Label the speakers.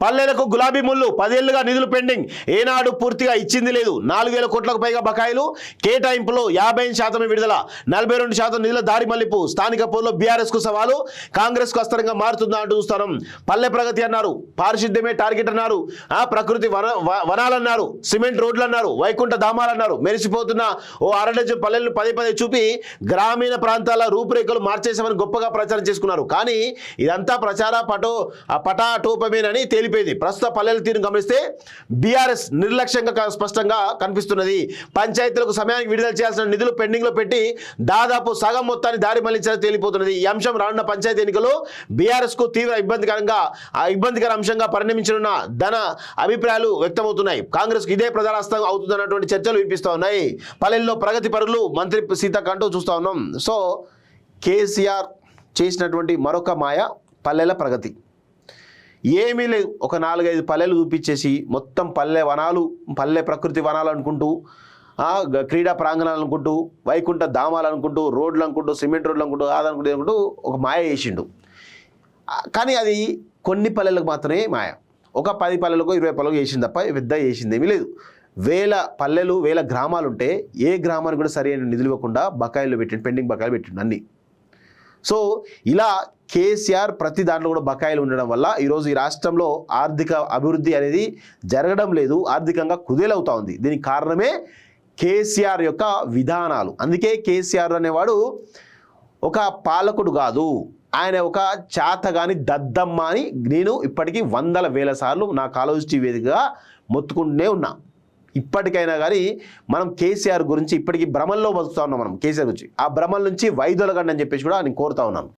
Speaker 1: పల్లెలకు గులాబీ ముళ్ళు 10 ఏళ్లుగా నిధులు పెండింగ్. ఏనాడు పూర్తిగా ఇచ్చింది లేదు. 4,000 కోట్లకు పైగా బకాయిలు. కేటాయింపులో 50% విడుదల. 42% నిధుల దారి మళ్లింపు. స్థానిక పోల్లో బీఆర్ఎస్ కు సవాలు. కాంగ్రెస్ కు అస్త్రంగా మారుతుందా అంటూ చూస్తాం. పల్లె ప్రగతి అన్నారు, పారిశుద్ధ్యమే టార్గెట్ అన్నారు, ప్రకృతి వనాలన్నారు, సిమెంట్ రోడ్లు అన్నారు, వైకుంఠ ధామాలన్నారు. మెరిసిపోతున్న ఓ అరడజన్ పల్లెలను పదే చూపి గ్రామీణ ప్రాంతాల రూపురేఖలు మార్చేసామని గొప్పగా ప్రచారం చేసుకున్నారు. కానీ ఇదంతా ప్రచార పటాటోపమేనని తేలిపోయింది. ప్రస్తుత పల్లెల తీరును గమనిస్తే బీఆర్ఎస్ నిర్లక్ష్యంగా స్పష్టంగా కనిపిస్తున్నది. పంచాయతీలకు సమయానికి విడుదల చేయాల్సిన నిధులు పెండింగ్ లో పెట్టి దాదాపు సగం మొత్తాన్ని దారి మళ్లించాలని తేలిపోతున్నది. ఈ అంశం రానున్న పంచాయతీ ఎన్నికల్లో బీఆర్ఎస్ కు తీవ్ర ఇబ్బందికర అంశంగా పరిణమించనున్న అభిప్రాయాలు వ్యక్తమవుతున్నాయి. కాంగ్రెస్ కు ఇదే ప్రధానాస్తం అవుతుందన్నటువంటి చర్చలు వినిపిస్తూ ఉన్నాయి. పల్లెల్లో ప్రగతి పరులు మంత్రి సీతక్క అంటూ చూస్తూ ఉన్నాం. సో కేసీఆర్ చేసినటువంటి మరొక మాయ పల్లెల ప్రగతి. ఏమీ లేదు, ఒక 4-5 పల్లెలు చూపించేసి మొత్తం పల్లె వనాలు, పల్లె ప్రకృతి వనాలు అనుకుంటూ, క్రీడా ప్రాంగణాలు అనుకుంటూ, వైకుంఠ ధామాలు అనుకుంటూ, రోడ్లు అనుకుంటూ, సిమెంట్ రోడ్లు అనుకుంటూ, అదనుకుంటూ ఒక మాయ చేసిండు. కానీ అది కొన్ని పల్లెలకు మాత్రమే మాయ. ఒక 10 పల్లెలకు 20 పల్లెలకు చేసింది తప్ప పెద్ద చేసింది ఏమీ లేదు. వేల పల్లెలు, వేల గ్రామాలు ఉంటే ఏ గ్రామానికి కూడా సరైన నిధులు ఇవ్వకుండా బకాయిలు పెట్టిండు, పెండింగ్ బకాయిలు పెట్టిండు అన్నీ. సో ఇలా కేసీఆర్ ప్రతి దాంట్లో కూడా బకాయిలు ఉండడం వల్ల ఈరోజు ఈ రాష్ట్రంలో ఆర్థిక అభివృద్ధి అనేది జరగడం లేదు, ఆర్థికంగా కుదేలవుతా ఉంది. దీనికి కారణమే కేసీఆర్ యొక్క విధానాలు. అందుకే కేసీఆర్ అనేవాడు ఒక పాలకుడు కాదు, ఆయన ఒక చాతగాని దద్దమ్మ అని నేను ఇప్పటికీ 100,000 సార్లు నా కాలోజీ వేదికగా మొత్తుకుంటూనే ఉన్నా. ఇప్పటికైనా కానీ మనం కేసీఆర్ గురించి ఇప్పటికీ భ్రమల్లో బతుకుతా ఉన్నాం. మనం కేసీఆర్ గురించి ఆ భ్రమల నుంచి వైదొలగండి అని చెప్పేసి కూడా నేను కోరుతా ఉన్నాను.